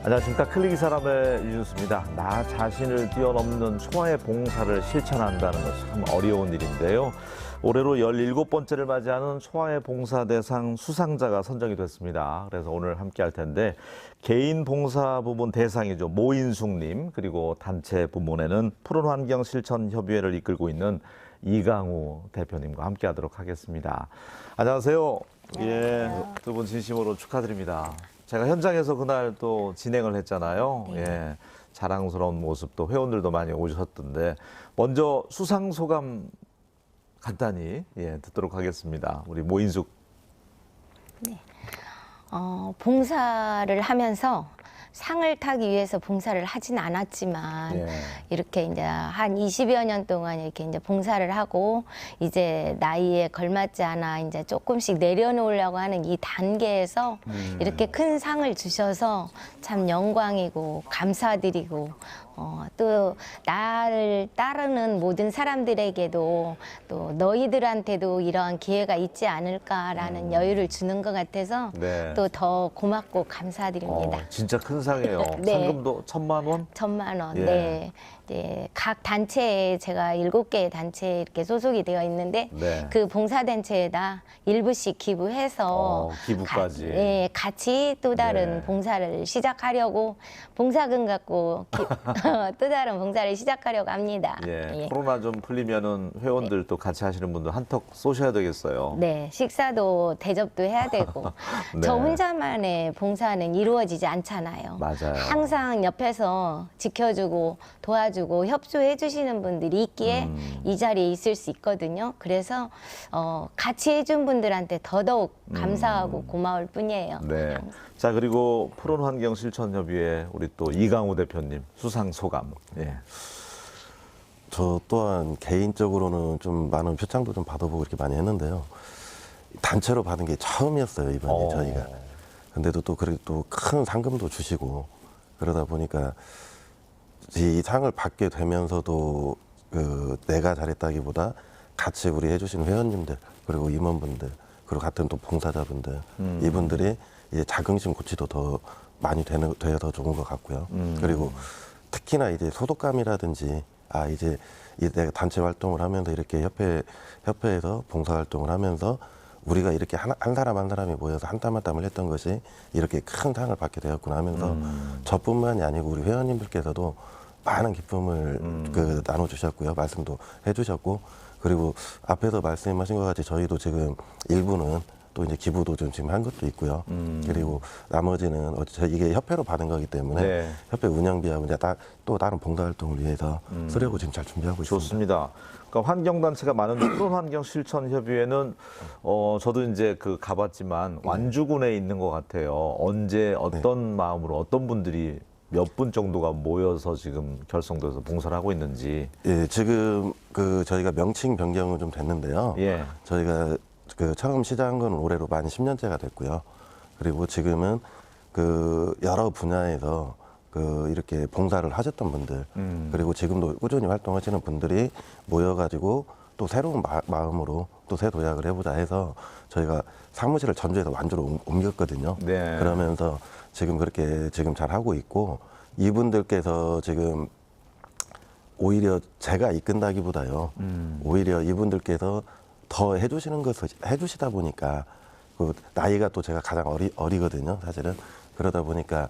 안녕하십니까. 클릭이 사람의 유준수입니다. 나 자신을 뛰어넘는 초화의 봉사를 실천한다는 것이 참 어려운 일인데요. 올해로 17번째를 맞이하는 초화의 봉사대상 수상자가 선정이 됐습니다. 그래서 오늘 함께 할 텐데 개인 봉사 부문 대상이죠. 모인숙님, 그리고 단체 부문에는 푸른환경실천협의회를 이끌고 있는 이강우 대표님과 함께 하도록 하겠습니다. 안녕하세요. 예, 두 분 진심으로 축하드립니다. 제가 현장에서 그날 또 진행을 했잖아요. 네. 예, 자랑스러운 모습, 또 회원들도 많이 오셨던데 먼저 수상 소감 간단히 듣도록 하겠습니다. 우리 모인숙. 봉사를 하면서 상을 타기 위해서 봉사를 하진 않았지만 예. 이렇게 이제 한 20여 년 동안 이렇게 이제 봉사를 하고 이제 나이에 걸맞지 않아 이제 조금씩 내려놓으려고 하는 이 단계에서 이렇게 큰 상을 주셔서 참 영광이고 감사드리고 또 나를 따르는 모든 사람들에게도 또 너희들한테도 이러한 기회가 있지 않을까라는 여유를 주는 것 같아서 네. 또 더 고맙고 감사드립니다. 진짜 큰 상이에요. 네. 상금도 1,000만 원? 1,000만 원. 예. 네. 네. 각 단체에 제가 7개의 단체에 이렇게 소속이 되어 있는데 네. 그 봉사단체에다 일부씩 기부해서 기부까지. 네, 같이 또 다른 네. 봉사를 시작하려고 봉사금 갖고 또 다른 봉사를 시작하려고 합니다. 예. 예. 코로나 좀 풀리면은 회원들 또 같이 하시는 분들 한턱 쏘셔야 되겠어요. 네, 식사도 대접도 해야 되고 네. 저 혼자만의 봉사는 이루어지지 않잖아요. 맞아요. 항상 옆에서 지켜주고 도와주고 협조해 주시는 분들이 있기에 이 자리에 있을 수 있거든요. 그래서 같이 해준 분들한테 더더욱 감사하고 고마울 뿐이에요. 네. 자, 그리고 푸른환경실천협의회 우리 또 이강우 대표님 수상 소감. 예. 저 또한 개인적으로는 좀 많은 표창도 좀 받아보고 이렇게 많이 했는데요. 단체로 받은 게 처음이었어요, 이번에 저희가. 근데도 또 그렇게 또 큰 상금도 주시고 그러다 보니까 이 상을 받게 되면서도 그 내가 잘했다기보다 같이 우리 해주신 회원님들 그리고 임원분들 그리고 같은 또 봉사자분들 이분들이 이제 자긍심 고치도 더 많이 되어 더 좋은 것 같고요. 그리고 특히나 이제 소속감이라든지 이제 내가 단체 활동을 하면서 이렇게 협회에서 봉사 활동을 하면서 우리가 이렇게 한 사람 한 사람이 모여서 한 땀 한 땀을 했던 것이 이렇게 큰 상을 받게 되었구나 하면서 저뿐만이 아니고 우리 회원님들께서도 많은 기쁨을 나눠주셨고요. 말씀도 해주셨고 그리고 앞에서 말씀하신 것 같이 저희도 지금 일부는 또 이제 기부도 좀 지금 한 것도 있고요. 그리고 나머지는 이게 협회로 받은 거기 때문에 네. 협회 운영비하고 이제 또 다른 봉사활동을 위해서 쓰려고 지금 잘 준비하고 있습니다. 좋습니다. 그러니까 환경단체가 많은 푸른환경실천협의회는 저도 이제 가봤지만 완주군에 있는 것 같아요. 언제 어떤 마음으로 어떤 분들이 몇 분 정도가 모여서 지금 결성돼서 봉사를 하고 있는지. 예, 지금 저희가 명칭 변경은 좀 됐는데요. 예. 저희가 처음 시작한 건 올해로 만 10년째가 됐고요. 그리고 지금은 여러 분야에서 이렇게 봉사를 하셨던 분들 그리고 지금도 꾸준히 활동하시는 분들이 모여가지고 또 새로운 마음으로 또 새 도약을 해보자 해서 저희가 사무실을 전주에서 완주로 옮겼거든요. 네. 그러면서 지금 그렇게 지금 잘 하고 있고 이분들께서 지금 오히려 제가 이끈다기보다요. 오히려 이분들께서 더 해주시는 것을 해주시다 보니까 나이가 또 제가 가장 어리거든요. 사실은 그러다 보니까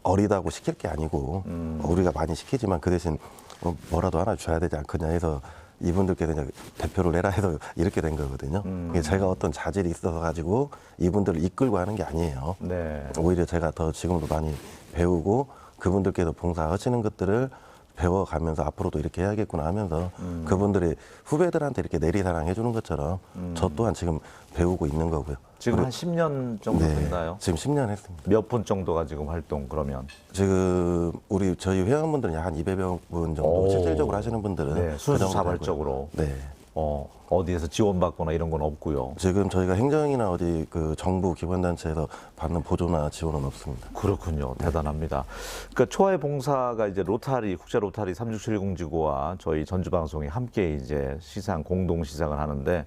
어리다고 시킬 게 아니고 우리가 많이 시키지만 그 대신 뭐라도 하나 줘야 되지 않겠냐 해서 이분들께서 이제 대표를 내라 해서 이렇게 된 거거든요. 이게 제가 어떤 자질이 있어서 가지고 이분들을 이끌고 하는 게 아니에요. 네. 오히려 제가 더 지금도 많이 배우고 그분들께서 봉사하시는 것들을 배워가면서 앞으로도 이렇게 해야겠구나 하면서 그분들이 후배들한테 이렇게 내리사랑 해주는 것처럼 저 또한 지금 배우고 있는 거고요. 지금 한 10년 정도 됐나요? 지금 10년 했습니다. 몇 분 정도가 지금 활동 그러면? 지금 저희 회원분들은 약 한 200여 분 정도 실질적으로 하시는 분들은 네, 그 순수 정도 자발적으로. 되고요. 네. 어디에서 지원받거나 이런 건 없고요. 지금 저희가 행정이나 어디 정부 기관단체에서 받는 보조나 지원은 없습니다. 그렇군요. 대단합니다. 그러니까 초화의 봉사가 이제 로타리, 국제 로타리 3670지구와 저희 전주방송이 함께 이제 공동 시상을 하는데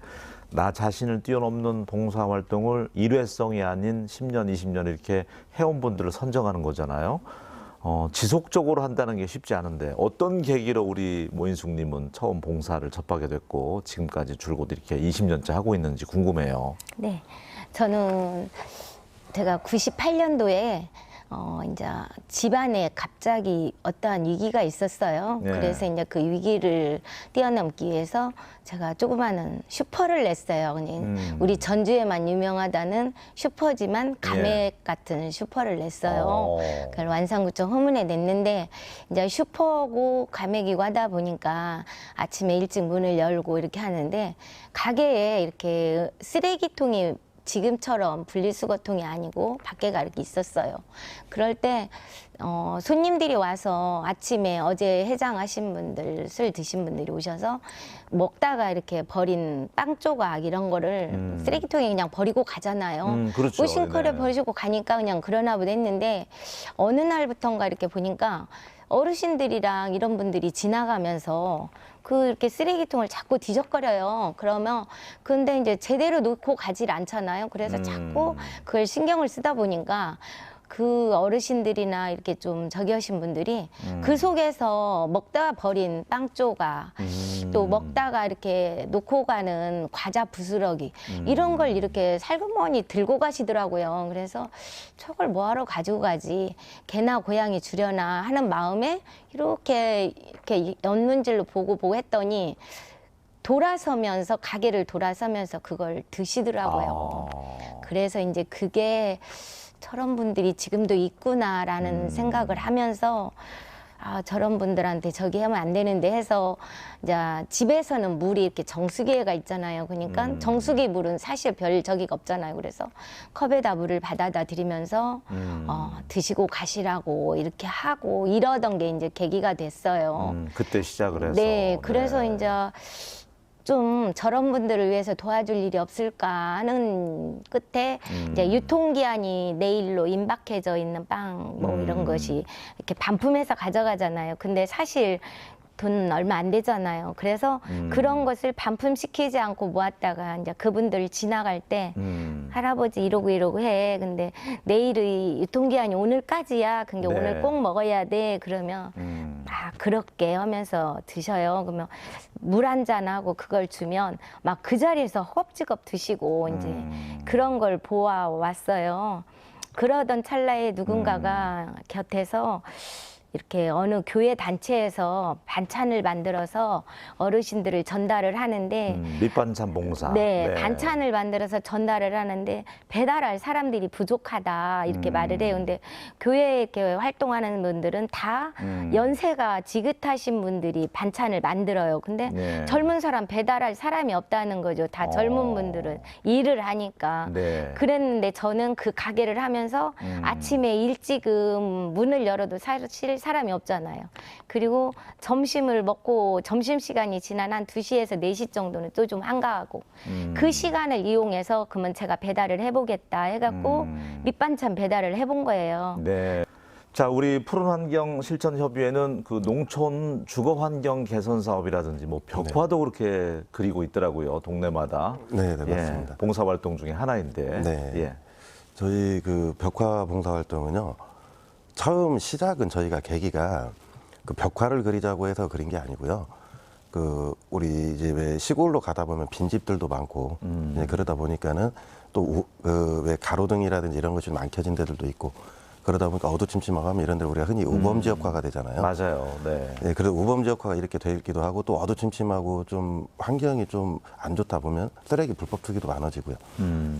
나 자신을 뛰어넘는 봉사활동을 일회성이 아닌 10년, 20년 이렇게 해온 분들을 선정하는 거잖아요. 지속적으로 한다는 게 쉽지 않은데 어떤 계기로 우리 모인숙님은 처음 봉사를 접하게 됐고 지금까지 줄곧 이렇게 20년째 하고 있는지 궁금해요. 네, 저는 제가 98년도에 이제 집안에 갑자기 어떠한 위기가 있었어요. 네. 그래서 이제 그 위기를 뛰어넘기 위해서 제가 조그마한 슈퍼를 냈어요. 그냥 우리 전주에만 유명하다는 슈퍼지만 가맥 같은 슈퍼를 냈어요. 그걸 완산구청 후문에 냈는데 이제 슈퍼고 가맥이고 하다 보니까 아침에 일찍 문을 열고 이렇게 하는데 가게에 이렇게 쓰레기통이 지금처럼 분리수거통이 아니고 밖에가 이렇게 있었어요. 그럴 때 손님들이 와서 아침에 어제 해장하신 분들, 술 드신 분들이 오셔서 먹다가 이렇게 버린 빵 조각 이런 거를 쓰레기통에 그냥 버리고 가잖아요. 그렇죠. 우싱크에 네. 버리고 가니까 그냥 그러나 보다 했는데 어느 날부턴가 이렇게 보니까 어르신들이랑 이런 분들이 지나가면서 이렇게 쓰레기통을 자꾸 뒤적거려요. 그러면 근데 이제 제대로 놓고 가질 않잖아요. 그래서 자꾸 그걸 신경을 쓰다 보니까 그 어르신들이나 이렇게 좀 저기 하신 분들이 그 속에서 먹다가 버린 빵 조각 또 먹다가 이렇게 놓고 가는 과자 부스러기 이런 걸 이렇게 살그머니 들고 가시더라고요. 그래서 저걸 뭐하러 가지고 가지, 개나 고양이 주려나 하는 마음에 이렇게 연문질로 보고 했더니 돌아서면서 가게를 돌아서면서 그걸 드시더라고요. 그래서 이제 그게 저런 분들이 지금도 있구나라는 생각을 하면서 저런 분들한테 저기 하면 안 되는데 해서 이제 집에서는 물이 이렇게 정수기가 있잖아요. 그러니까 정수기 물은 사실 별 저기가 없잖아요. 그래서 컵에다 물을 받아다 드리면서 드시고 가시라고 이렇게 하고 이러던 게 이제 계기가 됐어요. 그때 시작을 해서. 네, 그래서 네. 이제 좀 저런 분들을 위해서 도와줄 일이 없을까 하는 끝에 이제 유통기한이 내일로 임박해져 있는 빵 뭐 이런 것이 이렇게 반품해서 가져가잖아요. 근데 사실 돈 얼마 안 되잖아요. 그래서 그런 것을 반품시키지 않고 모았다가 이제 그분들 지나갈 때 할아버지 이러고 해. 근데 내일의 유통기한이 오늘까지야. 근데 네. 오늘 꼭 먹어야 돼. 그러면 막 그렇게 하면서 드셔요. 그러면 물 한 잔 하고 그걸 주면 막 그 자리에서 허겁지겁 드시고 이제 그런 걸 보아 왔어요. 그러던 찰나에 누군가가 곁에서 이렇게 어느 교회 단체에서 반찬을 만들어서 어르신들을 전달을 하는데 밑반찬 봉사. 네, 반찬을 만들어서 전달을 하는데 배달할 사람들이 부족하다 이렇게 말을 해요. 근데 교회에 이렇게 활동하는 분들은 다 연세가 지긋하신 분들이 반찬을 만들어요. 근데 네. 젊은 사람 배달할 사람이 없다는 거죠. 다 젊은 분들은 일을 하니까. 네. 그랬는데 저는 그 가게를 하면서 아침에 일찍은 문을 열어도 사실 사람이 없잖아요. 그리고 점심을 먹고 점심시간이 지난 한 2시에서 4시 정도는 또 좀 한가하고 그 시간을 이용해서 그러면 제가 배달을 해보겠다 해갖고 밑반찬 배달을 해본 거예요. 네. 자, 우리 푸른환경 실천협의회는 그 농촌 주거환경 개선 사업이라든지 뭐 벽화도 그렇게 그리고 있더라고요. 동네마다. 네, 네, 맞습니다. 봉사활동 중에 하나인데. 네. 예. 저희 그 벽화 봉사활동은요, 처음 시작은 저희가 계기가 그 벽화를 그리자고 해서 그린 게 아니고요. 그 우리 이제 왜 시골로 가다 보면 빈집들도 많고 이제 그러다 보니까는 또 그 왜 가로등이라든지 이런 것이 좀 안 켜진 데들도 있고 그러다 보니까 어두침침하고 하면 이런 데 우리가 흔히 우범지역화가 되잖아요. 맞아요. 네. 네, 그래서 우범지역화가 이렇게 되기도 하고 또 어두침침하고 좀 환경이 좀 안 좋다 보면 쓰레기 불법 투기도 많아지고요.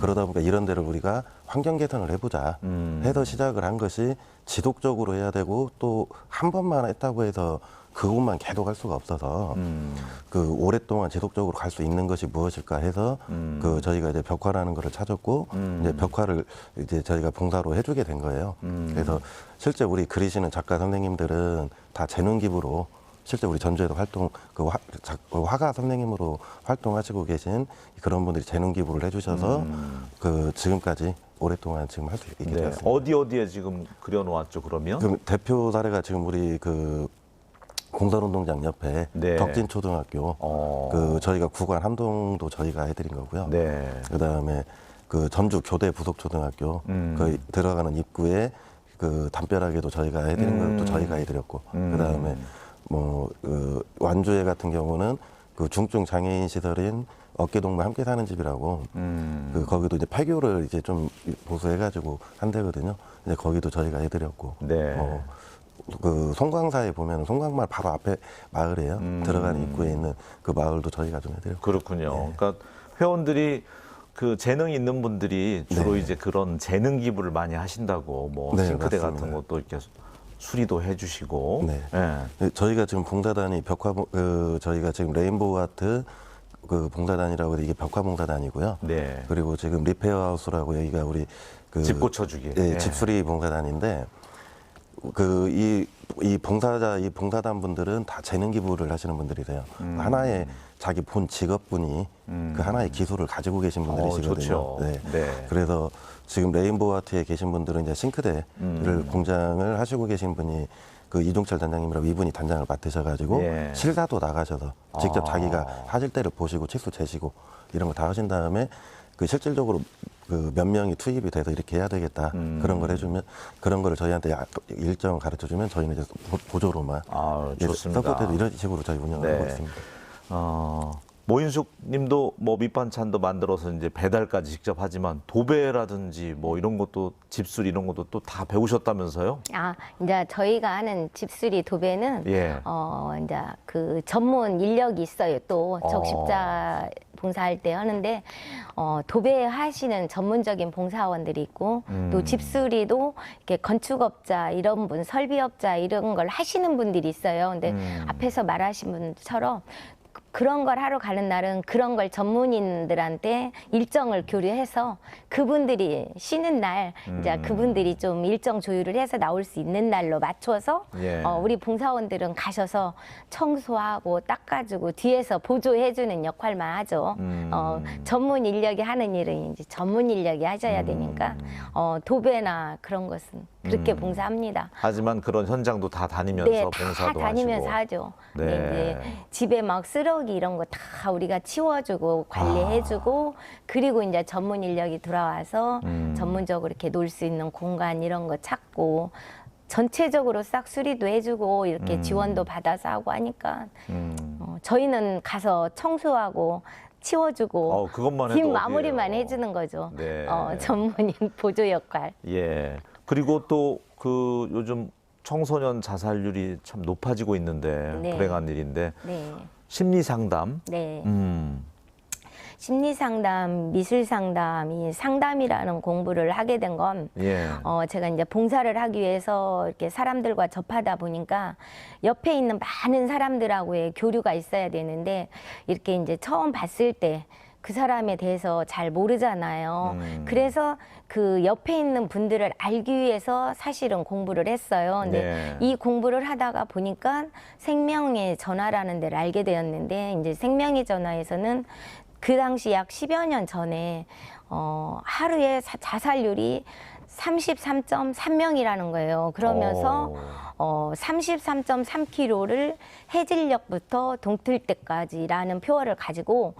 그러다 보니까 이런 데를 우리가 환경 개선을 해보자 해서 시작을 한 것이 지속적으로 해야 되고 또 한 번만 했다고 해서 그곳만 계속 할 수가 없어서 그 오랫동안 지속적으로 갈 수 있는 것이 무엇일까 해서 그 저희가 이제 벽화라는 거를 찾았고 이제 벽화를 이제 저희가 봉사로 해주게 된 거예요. 그래서 실제 우리 그리시는 작가 선생님들은 다 재능 기부로 실제 우리 전주에도 활동 화가 선생님으로 활동하시고 계신 그런 분들이 재능 기부를 해주셔서 그 지금까지 오랫동안 지금 할 수 있게 네. 되었습니다. 어디에 지금 그려놓았죠, 그러면? 그 대표 사례가 지금 우리 그 공설운동장 옆에 네. 덕진초등학교 그 저희가 구관 함동도 저희가 해드린 거고요. 네. 그다음에 그 전주 교대 부속초등학교 그 들어가는 입구에 그 담벼락에도 저희가 해드린 것도 저희가 해드렸고 그다음에 뭐 그 완주에 같은 경우는 그 중증 장애인 시설인 어깨동무 함께 사는 집이라고 그 거기도 이제 폐교를 이제 좀 보수해가지고 한대거든요. 이제 거기도 저희가 해드렸고 네. 그 송광사에 보면 송광마을 바로 앞에 마을이에요. 들어가는 입구에 있는 그 마을도 저희가 좀 해드렸고. 그렇군요. 그러니까 회원들이 그 재능 있는 분들이 주로 네. 이제 그런 재능 기부를 많이 하신다고 뭐 네, 싱크대 맞습니다. 같은 것도 이렇게 수리도 해주시고. 네. 예. 저희가 지금 봉사단이 저희가 지금 레인보우 아트 그 봉사단이라고 해서 이게 벽화봉사단이고요. 네. 그리고 지금 리페어하우스라고 여기가 우리 그 집 고쳐주기. 예, 예. 집수리 봉사단인데 이 봉사단 분들은 다 재능 기부를 하시는 분들이세요. 하나의 자기 본 직업분이 그 하나의 기술을 가지고 계신 분들이시거든요. 좋죠. 네. 네. 그래서 지금 레인보우 아트에 계신 분들은 이제 싱크대를 공장을 하시고 계신 분이 그 이종철 단장님이라고 이분이 단장을 맡으셔가지고 예. 실사도 나가셔서 직접 아. 자기가 하실 때를 보시고 치수 재시고 이런 거 다 하신 다음에 그 실질적으로 그 몇 명이 투입이 돼서 이렇게 해야 되겠다 그런 걸 해주면 그런 거를 저희한테 일정 가르쳐 주면 저희는 이제 보조로만 아, 이제 좋습니다. 서포트도 이런 식으로 저희 운영을 네. 하고 있습니다. 모인숙 님도 뭐 밑반찬도 만들어서 이제 배달까지 직접 하지만 도배라든지 뭐 이런 것도 집수리 이런 것도 또 다 배우셨다면서요? 아, 이제 저희가 하는 집수리 도배는 예. 이제 그 전문 인력이 있어요. 또 적십자 봉사할 때 하는데 도배하시는 전문적인 봉사원들이 있고 또 집수리도 이렇게 건축업자 이런 분, 설비업자 이런 걸 하시는 분들이 있어요. 근데 앞에서 말하신 분처럼 그런 걸 하러 가는 날은 그런 걸 전문인들한테 일정을 교류해서 그분들이 쉬는 날 이제 그분들이 좀 일정 조율을 해서 나올 수 있는 날로 맞춰서 예. 우리 봉사원들은 가셔서 청소하고 닦아주고 뒤에서 보조해주는 역할만 하죠. 전문 인력이 하는 일은 이제 전문 인력이 하셔야 되니까 도배나 그런 것은 그렇게 봉사합니다. 하지만 그런 현장도 다 다니면서 네, 봉사도 다 다니면서 하시고. 하죠. 네. 이제 집에 막 쓰레기 이런 거 다 우리가 치워주고 관리해주고 그리고 이제 전문 인력이 들어와서 전문적으로 이렇게 놀 수 있는 공간 이런 거 찾고 전체적으로 싹 수리도 해주고 이렇게 지원도 받아서 하고 하니까 저희는 가서 청소하고 치워주고 그것만 뒷 해도 마무리만 어디예요. 해주는 거죠. 네. 전문인 보조 역할. 예. 그리고 또 그 요즘 청소년 자살률이 참 높아지고 있는데 네. 불행한 일인데 네. 심리 상담. 네. 심리 상담, 미술 상담, 이 상담이라는 공부를 하게 된 건 예. 제가 이제 봉사를 하기 위해서 이렇게 사람들과 접하다 보니까 옆에 있는 많은 사람들하고의 교류가 있어야 되는데 이렇게 이제 처음 봤을 때 그 사람에 대해서 잘 모르잖아요. 그래서 그 옆에 있는 분들을 알기 위해서 사실은 공부를 했어요. 근데 네. 이 공부를 하다가 보니까 생명의 전화라는 데를 알게 되었는데 이제 생명의 전화에서는 그 당시 약 10여 년 전에 하루에 자살률이 33.3명이라는 거예요. 그러면서 33.3km를 해질녘부터 동틀때까지라는 표어를 가지고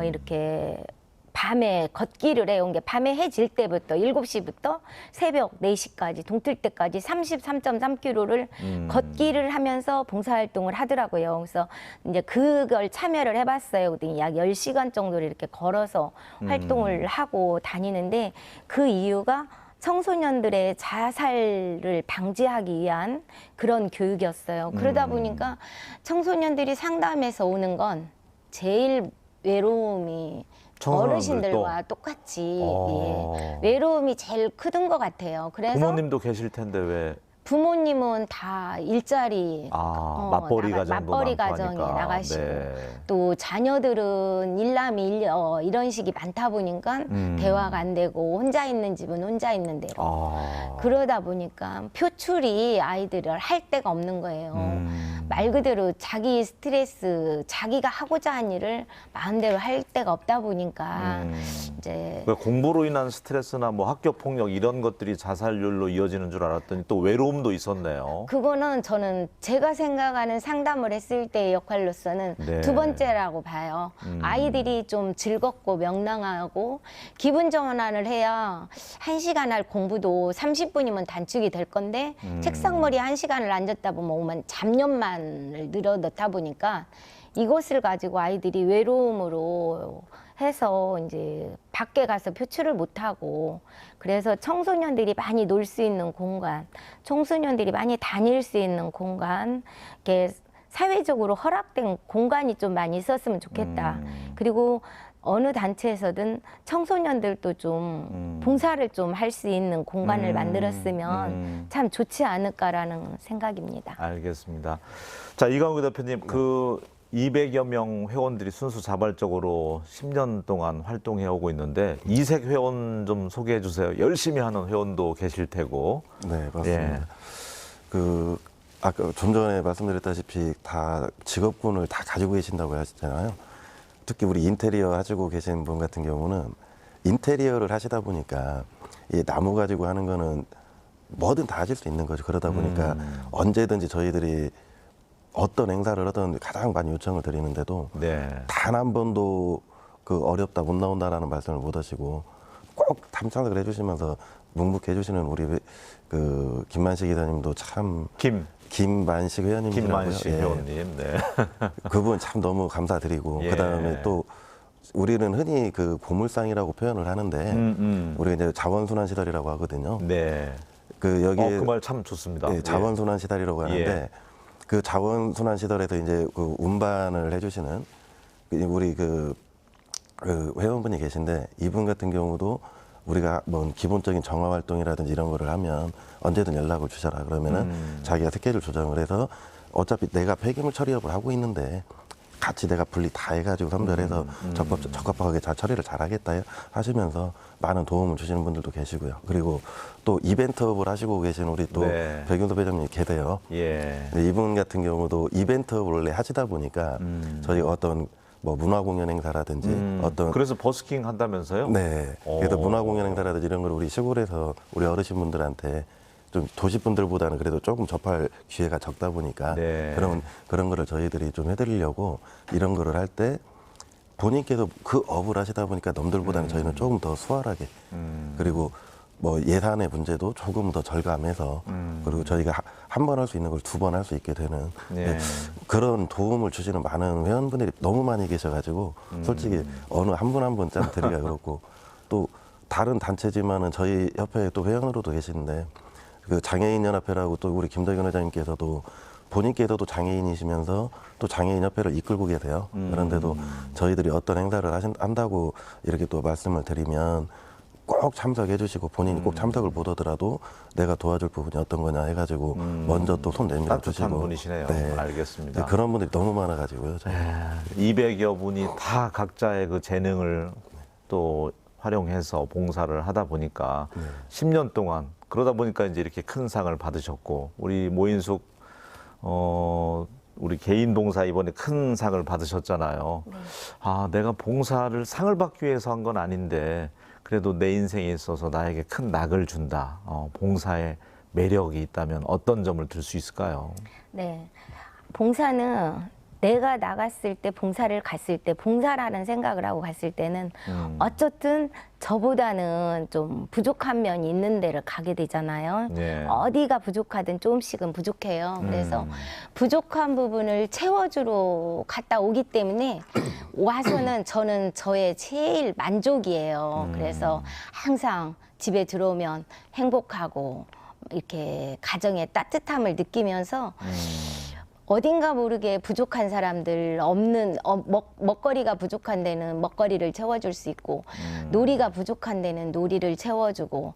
이렇게 밤에 걷기를 해요. 게 밤에 해질 때부터 7시부터 새벽 4시까지 동틀 때까지 33.3km를 걷기를 하면서 봉사활동을 하더라고요. 그래서 이제 그걸 참여를 해봤어요. 그랬더니 약 10시간 정도를 이렇게 걸어서 활동을 하고 다니는데 그 이유가 청소년들의 자살을 방지하기 위한 그런 교육이었어요. 그러다 보니까 청소년들이 상담에서 오는 건 제일 외로움이 어르신들과 똑같이 예, 외로움이 제일 크던 것 같아요. 그래서 부모님도 계실 텐데 왜? 부모님은 다 일자리 맞벌이 가정도 맞벌이 많고 가정에 하니까. 나가시고 네. 또 자녀들은 일남이 이런 식이 많다 보니까 대화가 안 되고 혼자 있는 집은 혼자 있는 대로 그러다 보니까 표출이 아이들을 할 데가 없는 거예요. 말 그대로 자기 스트레스, 자기가 하고자 한 일을 마음대로 할 데가 없다 보니까 이제 공부로 인한 스트레스나 뭐 학교 폭력 이런 것들이 자살률로 이어지는 줄 알았더니 또 외로움도 어려움도 있었네요. 그거는 저는 제가 생각하는 상담을 했을 때의 역할로서는 네. 두 번째라고 봐요. 아이들이 좀 즐겁고 명랑하고 기분 전환을 해야 1시간 할 공부도 30분이면 단축이 될 건데 책상머리에 1시간을 앉았다 보면 잡념만을 늘어넣다 보니까 이것을 가지고 아이들이 외로움으로 해서 이제 밖에 가서 표출을 못하고, 그래서 청소년들이 많이 놀 수 있는 공간, 청소년들이 많이 다닐 수 있는 공간, 이렇게 사회적으로 허락된 공간이 좀 많이 있었으면 좋겠다. 그리고 어느 단체에서든 청소년들도 좀 봉사를 좀 할 수 있는 공간을 만들었으면 참 좋지 않을까라는 생각입니다. 알겠습니다. 자, 이광우 대표님, 그 200여 명 회원들이 순수 자발적으로 10년 동안 활동해 오고 있는데 이색 회원 좀 소개해 주세요. 열심히 하는 회원도 계실 테고. 네, 맞습니다. 예. 그 아까 좀 전에 말씀드렸다시피 다 직업군을 다 가지고 계신다고 하셨잖아요. 특히 우리 인테리어 하시고 계신 분 같은 경우는 인테리어를 하시다 보니까 이 나무 가지고 하는 거는 뭐든 다 하실 수 있는 거죠. 그러다 보니까 언제든지 저희들이 어떤 행사를 하든 가장 많이 요청을 드리는데도 네. 단 한 번도 그 어렵다 못 나온다라는 말씀을 못 하시고 꼭 참석을 해주시면서 묵묵해 주시는 우리 그 김만식 기자님도 참 김만식 회원님이라고요. 김만식 회원님. 네. 그분 참 너무 감사드리고 예. 그다음에 또 우리는 흔히 그 보물상이라고 표현을 하는데 우리가 이제 자원순환 시설이라고 하거든요. 네. 그 여기 그 말 참 좋습니다. 네, 자원순환 시설이라고 하는데 예. 그 자원순환 시설에서 이제 그 운반을 해주시는 우리 그 회원분이 계신데 이분 같은 경우도 우리가 뭐 기본적인 정화 활동이라든지 이런 거를 하면 언제든 연락을 주셔라 그러면은 자기가 스케줄 조정을 해서 어차피 내가 폐기물 처리업을 하고 있는데 같이 내가 분리 다 해가지고 선별해서 적합하게 잘 처리를 잘 하겠다 하시면서 많은 도움을 주시는 분들도 계시고요. 그리고 또 이벤트업을 하시고 계신 우리 또 네. 백윤도 회장님이 계세요. 예. 근데 이분 같은 경우도 이벤트업을 원래 하시다 보니까 저희가 어떤 뭐 문화 공연 행사라든지 어떤 그래서 버스킹 한다면서요? 네. 그래서 오. 문화 공연 행사라든지 이런 걸 우리 시골에서 우리 어르신분들한테 좀 도시분들보다는 그래도 조금 접할 기회가 적다 보니까 네. 그런 거를 저희들이 좀 해드리려고 이런 거를 할 때 본인께서 그 업을 하시다 보니까 남들보다는 저희는 조금 더 수월하게 그리고 뭐 예산의 문제도 조금 더 절감해서 그리고 저희가 한 번 할 수 있는 걸 두 번 할 수 있게 되는 네. 그런 도움을 주시는 많은 회원분들이 너무 많이 계셔가지고 솔직히 어느 한 분 한 분 짠 드리기가 그렇고 또 다른 단체지만은 저희 협회에 또 회원으로도 계시는데 그 장애인연합회라고 또 우리 김덕현 회장님께서도 본인께서도 장애인이시면서 또 장애인협회를 이끌고 계세요. 그런데도 저희들이 어떤 행사를 한다고 이렇게 또 말씀을 드리면 꼭 참석해 주시고 본인이 꼭 참석을 못 하더라도 내가 도와줄 부분이 어떤 거냐 해가지고 먼저 또 손 내밀어 따뜻한 주시고 분이시네요. 알겠습니다. 네, 그런 분들이 너무 많아가지고요. 200여 분이 다 각자의 그 재능을 또 활용해서 봉사를 하다 보니까 10년 동안 그러다 보니까 이제 이렇게 큰 상을 받으셨고 우리 모인숙 우리 개인 봉사 이번에 큰 상을 받으셨잖아요. 네. 아, 내가 봉사를 상을 받기 위해서 한 건 아닌데 그래도 내 인생에 있어서 나에게 큰 낙을 준다. 봉사의 매력이 있다면 어떤 점을 들 수 있을까요? 네. 봉사는 내가 나갔을 때 봉사를 갔을 때 봉사라는 생각을 하고 갔을 때는 어쨌든 저보다는 좀 부족한 면이 있는 데를 가게 되잖아요. 네. 어디가 부족하든 조금씩은 부족해요. 그래서 부족한 부분을 채워주러 갔다 오기 때문에 와서는 저는 저의 제일 만족이에요. 그래서 항상 집에 들어오면 행복하고 이렇게 가정의 따뜻함을 느끼면서 어딘가 모르게 부족한 사람들 없는 먹거리가 부족한 데는 먹거리를 채워줄 수 있고 놀이가 부족한 데는 놀이를 채워주고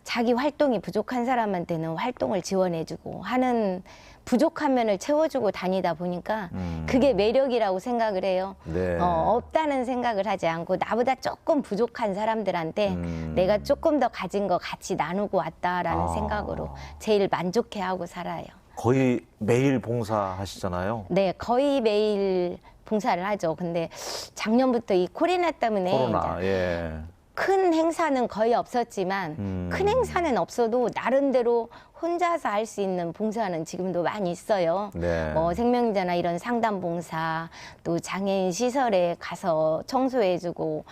자기 활동이 부족한 사람한테는 활동을 지원해주고 하는 부족한 면을 채워주고 다니다 보니까 그게 매력이라고 생각을 해요. 네. 없다는 생각을 하지 않고 나보다 조금 부족한 사람들한테 내가 조금 더 가진 거 같이 나누고 왔다라는 생각으로 제일 만족해하고 살아요. 거의 매일 봉사하시잖아요. 네, 거의 매일 봉사를 하죠. 근데 작년부터 이 코로나 때문에 코로나, 예. 큰 행사는 거의 없었지만 큰 행사는 없어도 나름대로 혼자서 할 수 있는 봉사는 지금도 많이 있어요. 네. 뭐 생명자나 이런 상담 봉사, 또 장애인 시설에 가서 청소해주고,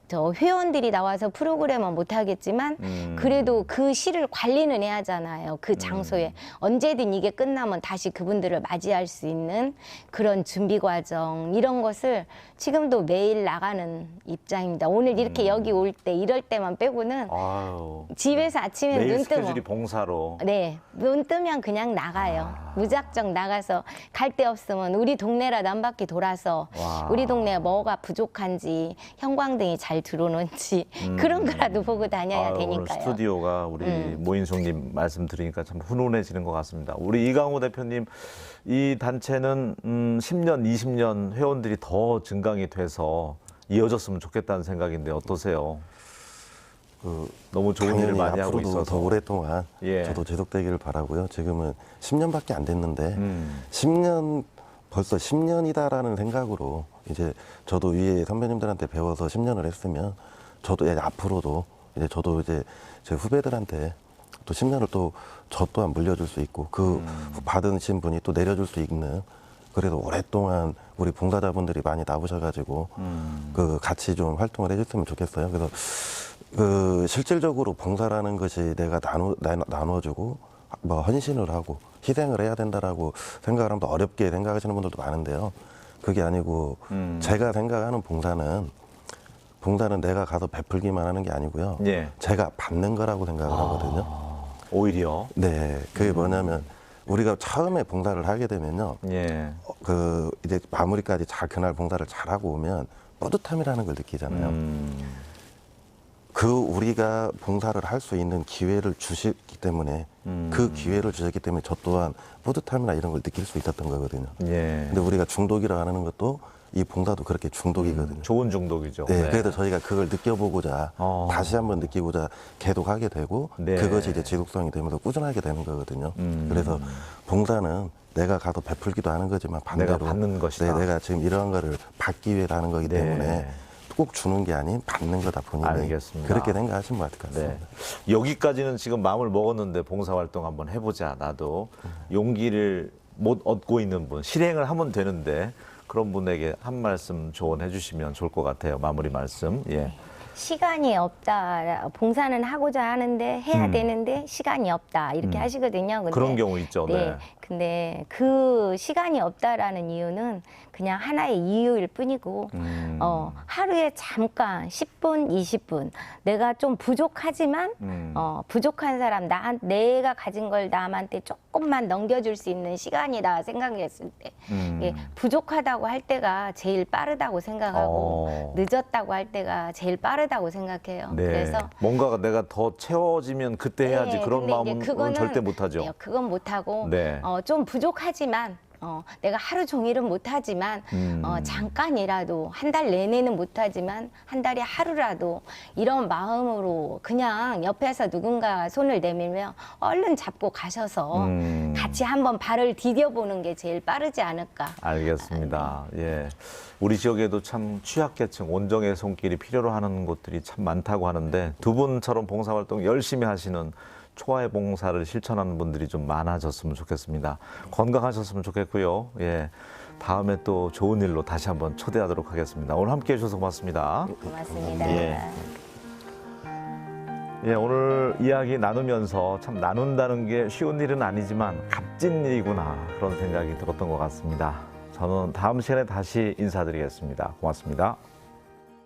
저 회원들이 나와서 프로그램은 못 하겠지만 그래도 그 시를 관리는 해야 하잖아요. 그 장소에 언제든 이게 끝나면 다시 그분들을 맞이할 수 있는 그런 준비 과정, 이런 것을 지금도 매일 나가는 입장입니다. 오늘 이렇게 여기 올 때 이럴 때만 빼고는 아유, 집에서 아침에 매일 눈 뜨면, 스케줄이 봉사로. 네, 눈 뜨면 그냥 나가요. 무작정 나가서 갈 데 없으면 우리 동네라도 한 바퀴 돌아서 와. 우리 동네에 뭐가 부족한지, 형광등이 잘 들어오는지 그런 거라도 보고 다녀야 아유, 오늘 되니까요. 스튜디오가 우리 모인숙님 말씀 들으니까 참 훈훈해지는 것 같습니다. 우리 이강호 대표님, 이 단체는 10년, 20년 회원들이 더 증강이 돼서 이어졌으면 좋겠다는 생각인데 어떠세요? 너무 좋은 일을 당연히 많이 하고 앞으로도 있어서. 더 오랫동안 예. 저도 지속되기를 바라고요. 지금은 10년밖에 안 됐는데 10년 벌써 10년이다라는 생각으로 이제 저도 위에 선배님들한테 배워서 10년을 했으면 저도 이제 앞으로도 이제 저도 이제 제 후배들한테 또 10년을 또 저 또한 물려줄 수 있고 그 받으신 분이 또 내려줄 수 있는, 그래도 오랫동안 우리 봉사자분들이 많이 나오셔가지고 그 같이 좀 활동을 해줬으면 좋겠어요. 그래서 그 실질적으로 봉사라는 것이 내가 나눠주고 뭐 헌신을 하고 희생을 해야 된다라고 생각을 하면 어렵게 생각하시는 분들도 많은데요. 그게 아니고 제가 생각하는 봉사는 내가 가서 베풀기만 하는 게 아니고요. 예. 제가 받는 거라고 생각을 하거든요. 오히려. 네, 그게 뭐냐면 우리가 처음에 봉사를 하게 되면요. 예. 그 이제 마무리까지 그날 봉사를 잘하고 오면 뿌듯함이라는 걸 느끼잖아요. 그 우리가 봉사를 할 수 있는 기회를 주셨기 때문에 그 기회를 주셨기 때문에 저 또한 뿌듯함이나 이런 걸 느낄 수 있었던 거거든요. 예. 근데 우리가 중독이라 하는 것도 이 봉사도 그렇게 중독이거든요. 좋은 중독이죠. 네, 그래서 저희가 그걸 느껴보고자 다시 한번 느끼고자 계속 하게 되고 네. 그것이 이제 지속성이 되면서 꾸준하게 되는 거거든요. 그래서 봉사는 내가 가서 베풀기도 하는 거지만 반대로 내가 받는 것이다. 네, 내가 지금 이러한 거를 받기 위해 하는 거기 네. 때문에 꼭 주는 게 아닌 받는 거다 보니 알겠습니다. 그렇게 생각하시면 될 것 네. 같습니다. 여기까지는 지금 마음을 먹었는데 봉사활동 한번 해보자. 나도 용기를 못 얻고 있는 분, 실행을 하면 되는데 그런 분에게 한 말씀 조언해 주시면 좋을 것 같아요. 마무리 말씀. 예. 시간이 없다. 봉사는 하고자 하는데 해야 되는데 시간이 없다. 이렇게 하시거든요. 근데 그런 경우 있죠. 네. 네. 근데 그 시간이 없다라는 이유는 그냥 하나의 이유일 뿐이고 하루에 잠깐 10분, 20분 내가 좀 부족하지만 부족한 사람, 내가 가진 걸 남한테 조금만 넘겨줄 수 있는 시간이다 생각했을 때 이게 부족하다고 할 때가 제일 빠르다고 생각하고 늦었다고 할 때가 제일 빠르다고 생각해요. 네. 그래서 뭔가가 내가 더 채워지면 그때 해야지. 네, 그런 근데 이제 마음은 그거는 절대 못하죠. 네, 그건 못하고 네. 좀 부족하지만 내가 하루 종일은 못하지만 잠깐이라도 한 달 내내는 못하지만 한 달에 하루라도 이런 마음으로 그냥 옆에서 누군가 손을 내밀면 얼른 잡고 가셔서 같이 한번 발을 디뎌보는 게 제일 빠르지 않을까. 알겠습니다. 예. 우리 지역에도 참 취약계층, 온정의 손길이 필요로 하는 곳들이 참 많다고 하는데 두 분처럼 봉사활동 열심히 하시는 초아의 봉사를 실천하는 분들이 좀 많아졌으면 좋겠습니다. 건강하셨으면 좋겠고요. 예. 다음에 또 좋은 일로 다시 한번 초대하도록 하겠습니다. 오늘 함께 해주셔서 고맙습니다. 고맙습니다. 예. 예, 오늘 이야기 나누면서 참 나눈다는 게 쉬운 일은 아니지만 값진 일이구나 그런 생각이 들었던 것 같습니다. 저는 다음 시간에 다시 인사드리겠습니다. 고맙습니다.